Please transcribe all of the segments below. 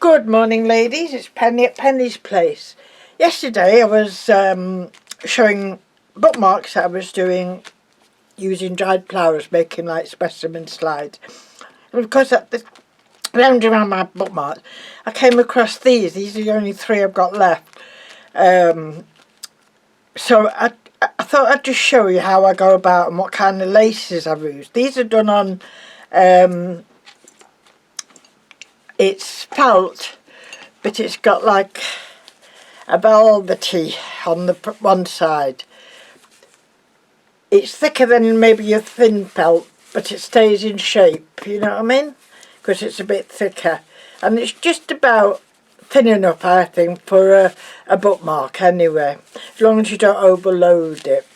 Good morning, ladies. It's Penny at Penny's Place. Yesterday I was showing bookmarks that I was doing using dried flowers, making like specimen slides. And of course, round around my bookmarks, I came across these. These are the only three I've got left. So I thought I'd just show you how I go about and what kind of laces I've used. These are done on, it's felt, but it's got like a velvety on the one side. It's thicker than maybe your thin felt, but it stays in shape, you know what I mean? Because it's a bit thicker. And it's just about thin enough, I think, for a bookmark anyway, as long as you don't overload it.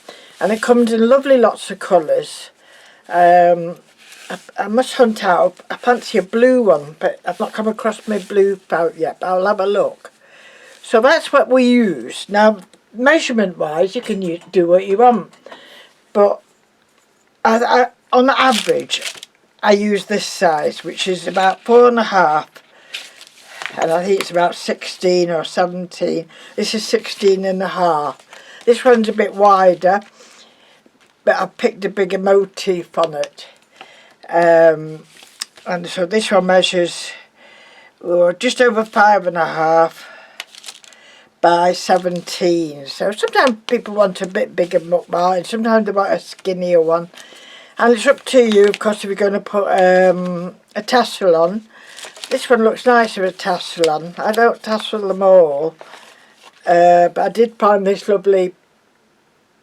And it comes in lovely lots of colours. I must hunt out, I fancy a blue one, but I've not come across my blue felt yet, but I'll have a look. So that's what we use. Now, measurement wise, you can do what you want, but on average, I use this size, which is about 4.5, and I think it's about 16 or 17. This is 16.5. This one's a bit wider, but I've picked a bigger motif on it. And so this one measures just over 5.5 by 17. So sometimes people want a bit bigger bookmark and sometimes they want a skinnier one. And it's up to you, of course, if you're going to put a tassel on. This one looks nice with a tassel on. I don't tassel them all, but I did find this lovely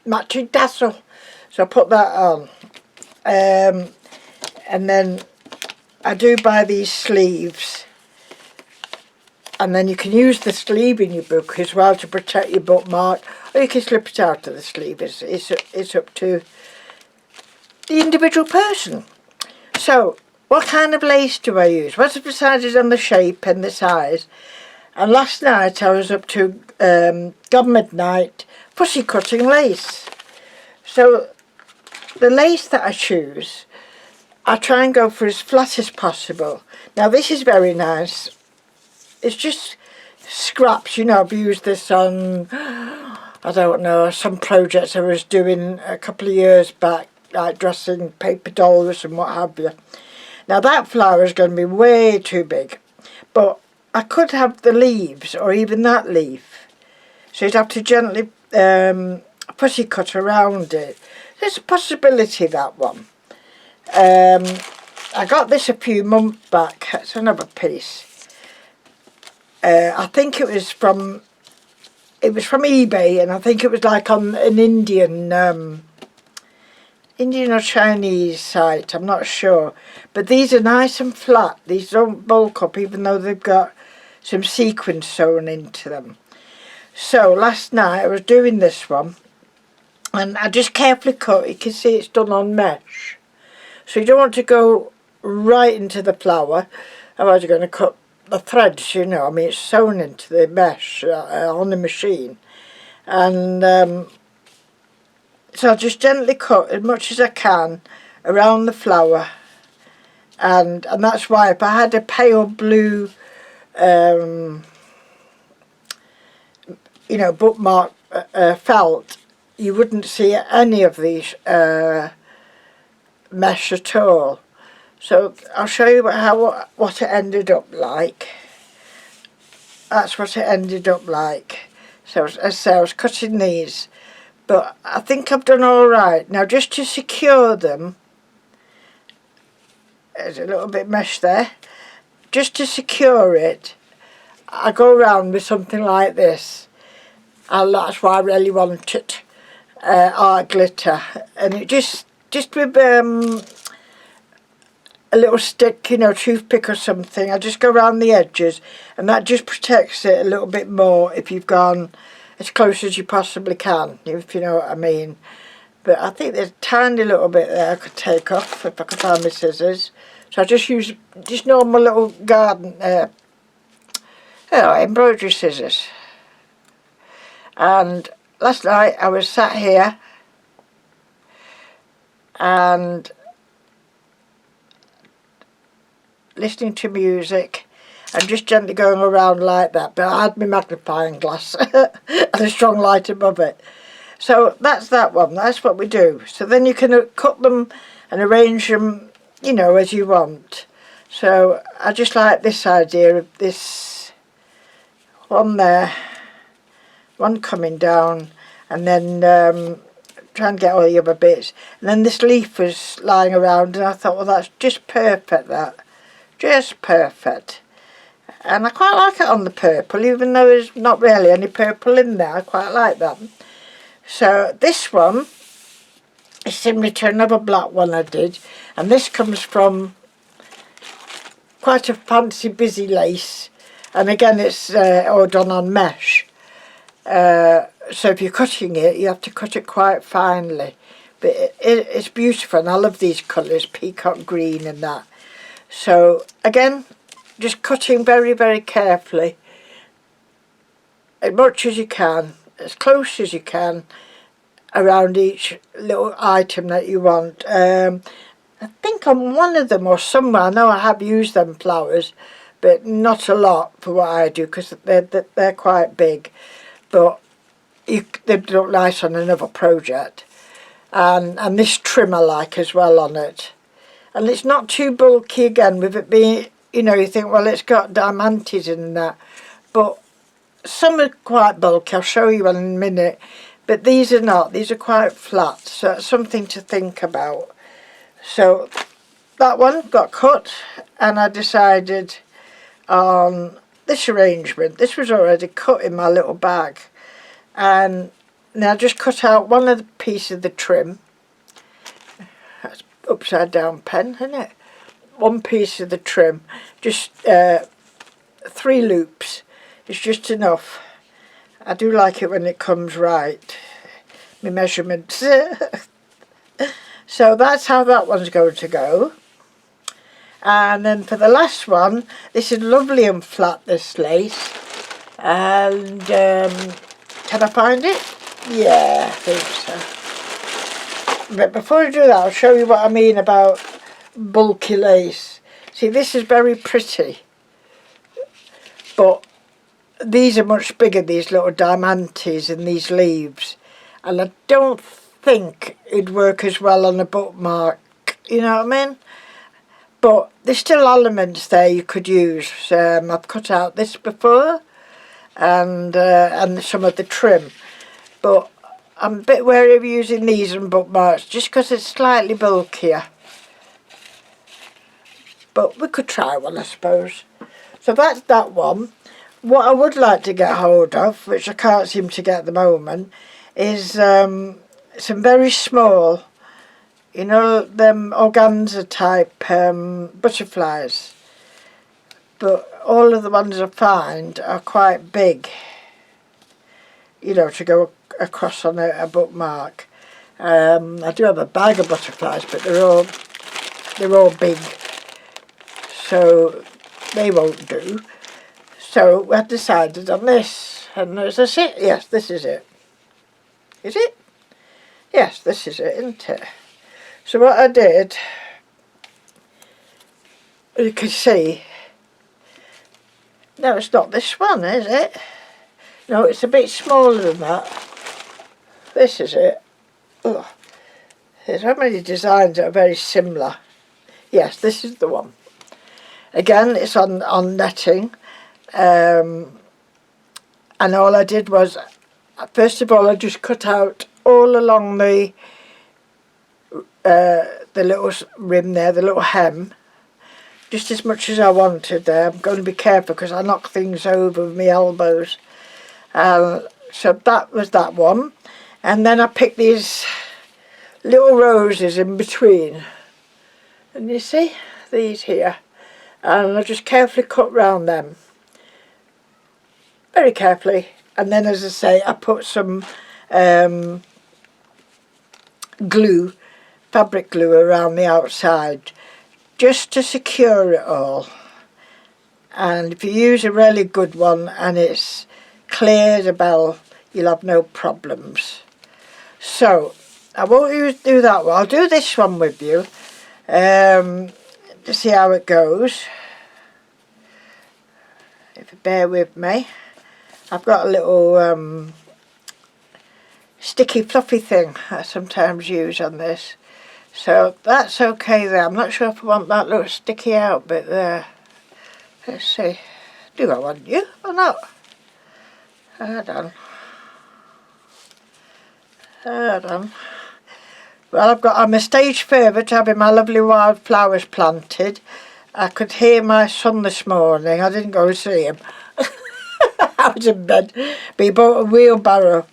matching tassel, so I put that on. And then I do buy these sleeves, and then you can use the sleeve in your book as well to protect your bookmark, or you can slip it out of the sleeve. It's up to the individual person. So what kind of lace do I use? What's decided on the shape and the size. And last night I was up to God midnight fussy cutting lace. So the lace that I choose, I try and go for as flat as possible. Now this is very nice. It's just scraps, you know. I've used this on, I don't know, some projects I was doing a couple of years back, like dressing paper dolls and what have you. Now that flower is going to be way too big, but I could have the leaves or even that leaf. So you'd have to gently pussy cut around it. There's a possibility, that one. I got this a few months back. It's another piece. I think it was from eBay, and I think it was like on an Indian or Chinese site, I'm not sure. But these are nice and flat. These don't bulk up, even though they've got some sequins sewn into them. So last night I was doing this one, and I just carefully cut. You can see it's done on mesh. So you don't want to go right into the flower, otherwise you're going to cut the threads, you know. I mean, it's sewn into the mesh on the machine. And so I just gently cut as much as I can around the flower. And that's why if I had a pale blue, you know, bookmark felt, you wouldn't see any of these mesh at all. So I'll show you what it ended up like. That's what it ended up like. So as I say, I was cutting these, but I think I've done all right. Now just to secure them, there's a little bit mesh there. Just to secure it, I go around with something like this. And that's why I really want it, art glitter, and it just with a little stick, you know, toothpick or something. I just go around the edges, and that just protects it a little bit more if you've gone as close as you possibly can, if you know what I mean. But I think there's a tiny little bit there I could take off if I could find my scissors. So I just use normal little garden, embroidery scissors. And last night I was sat here and listening to music, and just gently going around like that. But I had my magnifying glass and a strong light above it. So that's that one. That's what we do. So then you can cut them and arrange them, you know, as you want. So I just like this idea of this one there, one coming down, and then try and get all the other bits. And then this leaf was lying around, and I thought, well, that's just perfect, that. Just perfect. And I quite like it on the purple, even though there's not really any purple in there. I quite like that. So this one is similar to another black one I did, and this comes from quite a fancy busy lace, and again it's all done on mesh. So if you're cutting it, you have to cut it quite finely, but it's beautiful, and I love these colours, peacock green and that. So again, just cutting very, very carefully, as much as you can, as close as you can, around each little item that you want. I think on one of them or somewhere, I know I have used them flowers, but not a lot for what I do, because they're quite big. But they look nice on another project. And this trim I like as well on it. And it's not too bulky again, with it being, you know, you think, well, it's got diamantes in that. But some are quite bulky, I'll show you in a minute. But these are not, these are quite flat, so it's something to think about. So that one got cut, and I decided on this arrangement. This was already cut in my little bag. And now I just cut out one of the piece of the trim. That's upside down pen, isn't it? One piece of the trim, just 3 loops. It's just enough. I do like it when it comes right, my measurements. So that's how that one's going to go. And then for the last one, this is lovely and flat, this lace. And can I find it? Yeah, I think so. But before I do that, I'll show you what I mean about bulky lace. See, this is very pretty, but these are much bigger, these little diamantes and these leaves, and I don't think it'd work as well on a bookmark, you know what I mean? But there's still elements there you could use. I've cut out this before, and some of the trim, but I'm a bit wary of using these in bookmarks just because it's slightly bulkier. But we could try one, I suppose. So that's that one. What I would like to get hold of, which I can't seem to get at the moment, is some very small, you know, them organza type butterflies. But all of the ones I find are quite big, you know, to go across on a bookmark. I do have a bag of butterflies, but they're all big, so they won't do. So I decided on this, and is this it? Yes, this is it. Is it? Yes, this is it, isn't it? So what I did, you can see, no, it's not this one, is it? No, it's a bit smaller than that. This is it. Oh, there's so many designs that are very similar. Yes, this is the one. Again, it's on netting. And all I did was, first of all, I just cut out all along the little rim there, the little hem, just as much as I wanted there. I'm going to be careful because I knock things over with my elbows. So that was that one. And then I picked these little roses in between. And you see, these here. And I just carefully cut round them. Very carefully. And then, as I say, I put some glue, fabric glue around the outside, just to secure it all. And if you use a really good one and it's clear as a bell, you'll have no problems. So I won't do that one. I'll do this one with you to see how it goes. if you bear with me. I've got a little sticky fluffy thing I sometimes use on this. So that's okay there. I'm not sure if I want that little sticky out bit there. Let's see. Do I want you or not? Hold on. Hold on. Well, I'm a stage favourite having my lovely wildflowers planted. I could hear my son this morning. I didn't go and see him. I was in bed. But he bought a wheelbarrow,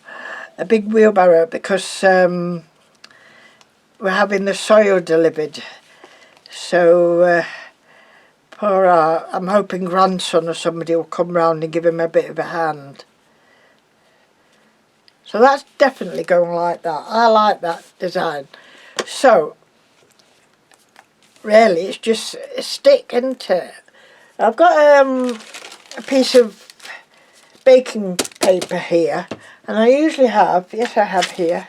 a big wheelbarrow, because we're having the soil delivered. So I'm hoping grandson or somebody will come round and give him a bit of a hand. So that's definitely going like that. I like that design. So really it's just a stick, isn't it? I've got a piece of baking paper here, and I usually have, yes I have here,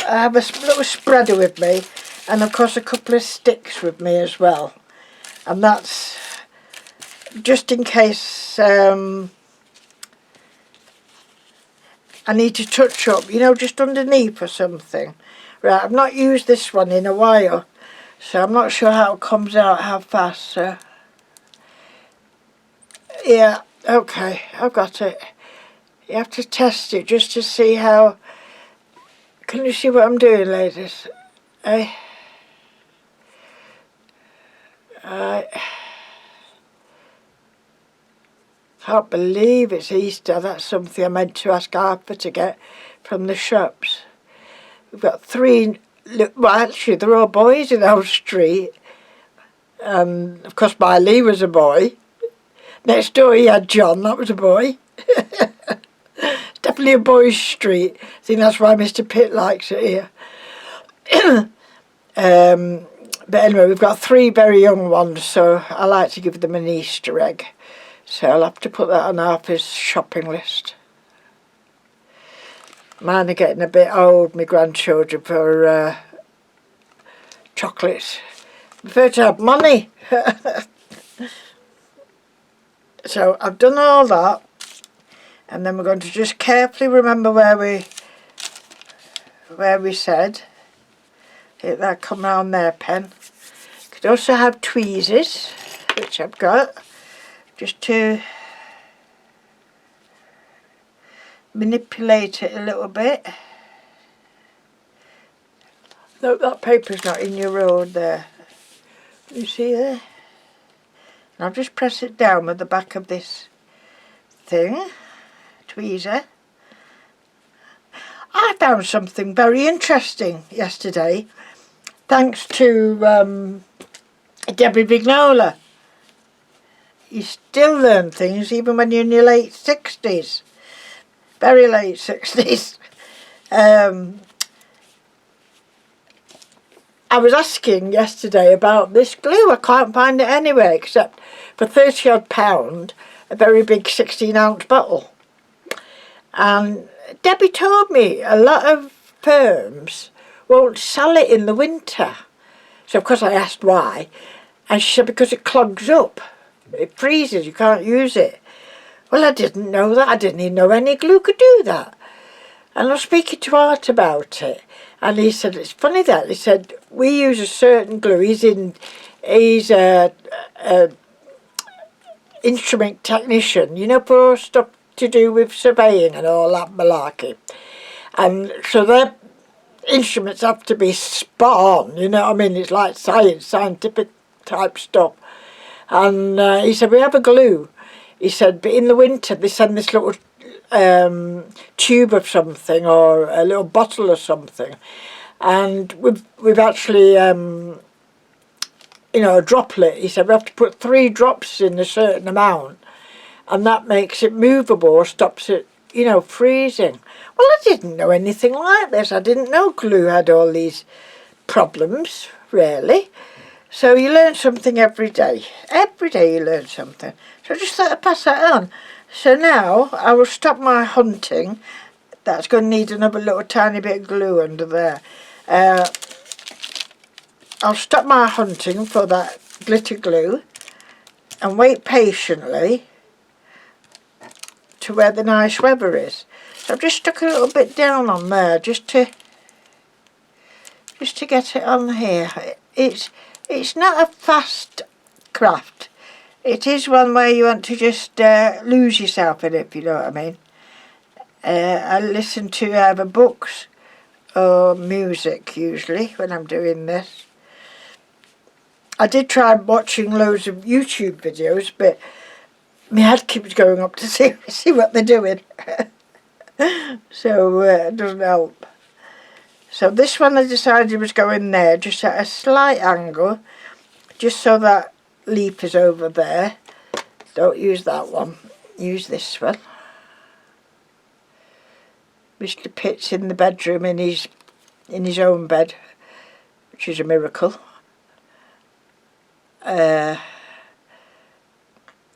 I have a little spreader with me, and of course a couple of sticks with me as well, and that's just in case I need to touch up, you know, just underneath or something. Right, I've not used this one in a while, so I'm not sure how it comes out, how fast, so yeah, okay, I've got it. You have to test it just to see how. Can you see what I'm doing, ladies? I can't believe it's Easter. That's something I meant to ask Arthur to get from the shops. We've got 3, well actually they're all boys in our street. Of course my Lee was a boy. Next door he had John, that was a boy. It's definitely a boys' street. I think that's why Mr. Pitt likes it here. But anyway, we've got 3 very young ones, so I like to give them an Easter egg. So I'll have to put that on Arthur's shopping list. Mine are getting a bit old, my grandchildren, for chocolates. I prefer to have money. So I've done all that, and then we're going to just carefully remember where we said. Hit that, come round there, pen. Could also have tweezers, which I've got, just to manipulate it a little bit. No, that paper's not in your road there. You see there? And I'll just press it down with the back of this thing, tweezer. I found something very interesting yesterday, thanks to Debbie Vignola. You still learn things even when you're in your late 60s, very late 60s. I was asking yesterday about this glue. I can't find it anywhere except for £30 odd, a very big 16-ounce bottle. And Debbie told me a lot of firms won't sell it in the winter. So of course I asked why, and she said because it clogs up. It freezes, you can't use it. Well, I didn't know that. I didn't even know any glue could do that. And I was speaking to Art about it, and he said, it's funny that, he said, we use a certain glue. He's a instrument technician, you know, for stuff to do with surveying and all that malarkey. And so their instruments have to be spot on, you know what I mean? It's like science, scientific type stuff. And he said, we have a glue. He said, but in the winter they send this little tube of something, or a little bottle or something, and we've actually you know, a droplet. He said we have to put 3 drops in a certain amount, and that makes it movable or stops it, you know, freezing. Well, I didn't know anything like this. I didn't know glue had all these problems, really. So you learn something every day. Every day you learn something. So I just thought I'd pass that on. So now I will stop my hunting. That's going to need another little tiny bit of glue under there. I'll stop my hunting for that glitter glue. and wait patiently to where the nice weather is. So I've just stuck a little bit down on there just to get it on here. It's not a fast craft. It is one where you want to just lose yourself in it, if you know what I mean. I listen to either books or music usually when I'm doing this. I did try watching loads of YouTube videos, but my head keeps going up to see what they're doing. So it doesn't help. So this one I decided was going there, just at a slight angle, just so that leaf is over there. Don't use that one, use this one. Mr. Pitt's in the bedroom in his own bed, which is a miracle.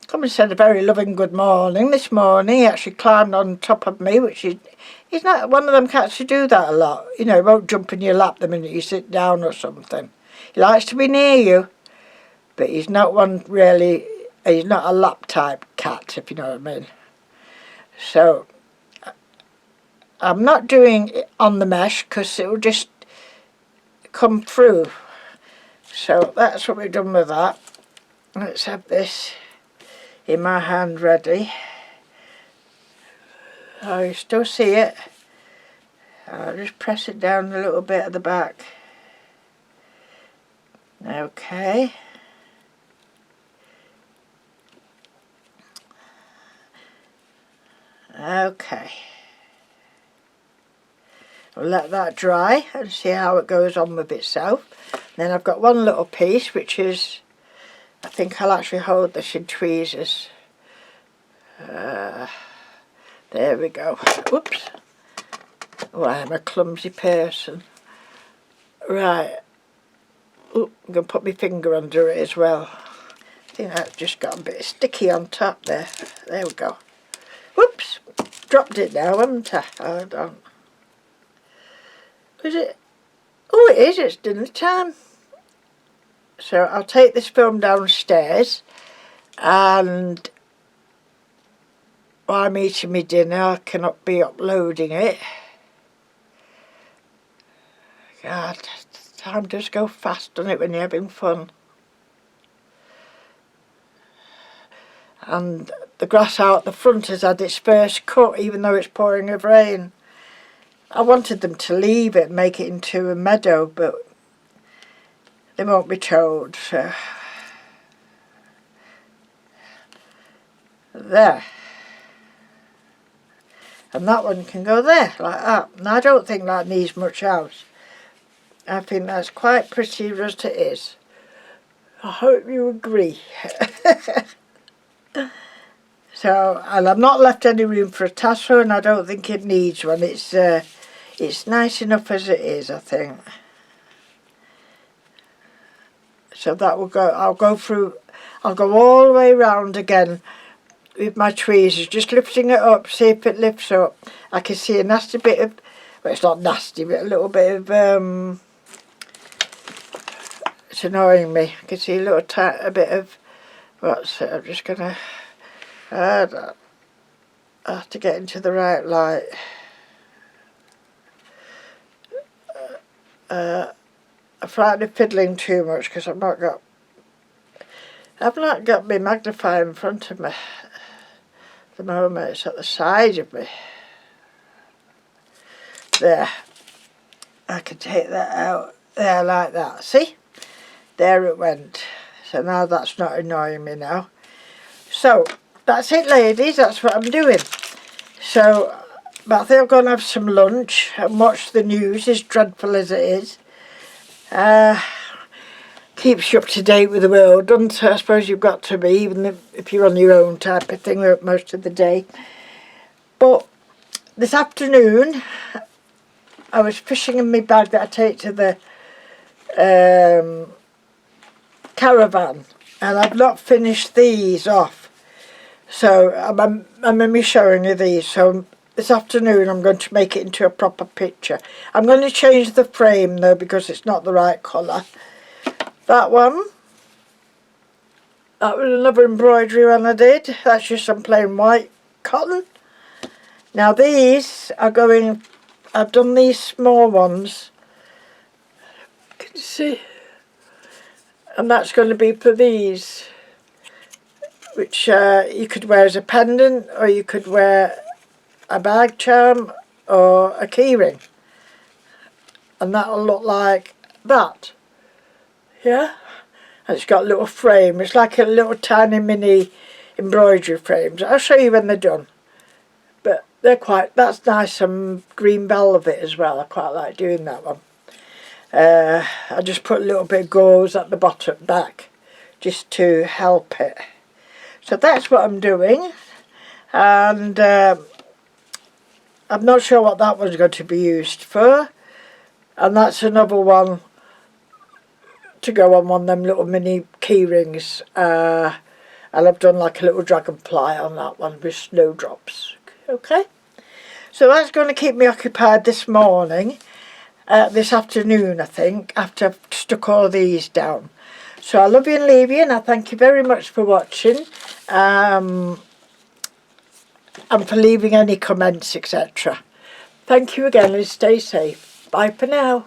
Come and said a very loving good morning this morning. He actually climbed on top of me, which he's not one of them cats who do that a lot. You know, he won't jump in your lap the minute you sit down or something. He likes to be near you, but he's not one really, he's not a lap type cat, if you know what I mean. So I'm not doing it on the mesh because it will just come through. So that's what we've done with that. Let's have this in my hand ready. Oh, you still see it? I'll just press it down a little bit at the back. Okay. Okay. We'll let that dry and see how it goes on with itself. Then I've got one little piece which is, I think I'll actually hold this in tweezers. There we go. Whoops. Oh, I am a clumsy person. Right. Oh, I'm going to put my finger under it as well. I think that's just got a bit sticky on top there. There we go. Whoops. Dropped it now, haven't I? Hold on. Is it? Oh, it is. It's dinner time. So I'll take this film downstairs, and while I'm eating my dinner I cannot be uploading it. God, time does go fast, doesn't it, when you're having fun. And the grass out the front has had its first cut, even though it's pouring with rain. I wanted them to leave it and make it into a meadow, but they won't be told, so there. And that one can go there, like that. And I don't think that needs much else. I think that's quite pretty as it is. I hope you agree. So, and I've not left any room for a tassel, and I don't think it needs one. It's nice enough as it is, I think. So that will go, I'll go all the way around again with my tweezers, just lifting it up, see if it lifts up. I can see a nasty bit of, well, it's not nasty, but a little bit of, it's annoying me. I can see a bit of, what's it, I'm just going to, I have to get into the right light. I'm frightened of fiddling too much because I've not got my magnifier in front of me at the moment. It's at the side of me. There. I can take that out there like that. See? There it went. So now that's not annoying me now. So that's it, ladies. That's what I'm doing. So, but I think I'm going to have some lunch and watch the news, as dreadful as it is. Keeps you up to date with the world, doesn't it? I suppose you've got to be, even if you're on your own type of thing most of the day. But this afternoon I was fishing in my bag that I take to the caravan, and I've not finished these off. So I'm only showing you these. So this afternoon I'm going to make it into a proper picture. I'm going to change the frame though because it's not the right colour. That one, That was another embroidery one I did. That's just some plain white cotton. Now these are going, I've done these small ones. Can you see? And that's going to be for these, which you could wear as a pendant, or you could wear a bag charm or a keyring. And that'll look like that. Yeah? And it's got a little frame. It's like a little tiny mini embroidery frames. I'll show you when they're done. But they're quite, that's nice, some green velvet as well. I quite like doing that one. I just put a little bit of gauze at the bottom back just to help it. So that's what I'm doing. And I'm not sure what that one's going to be used for. And that's another one to go on one of them little mini key rings. And I've done like a little dragonfly on that one with snowdrops. Okay, so that's going to keep me occupied this morning, this afternoon I think, after I've stuck all these down. So I love you and leave you, and I thank you very much for watching, and for leaving any comments, etc. Thank you again, and stay safe. Bye for now.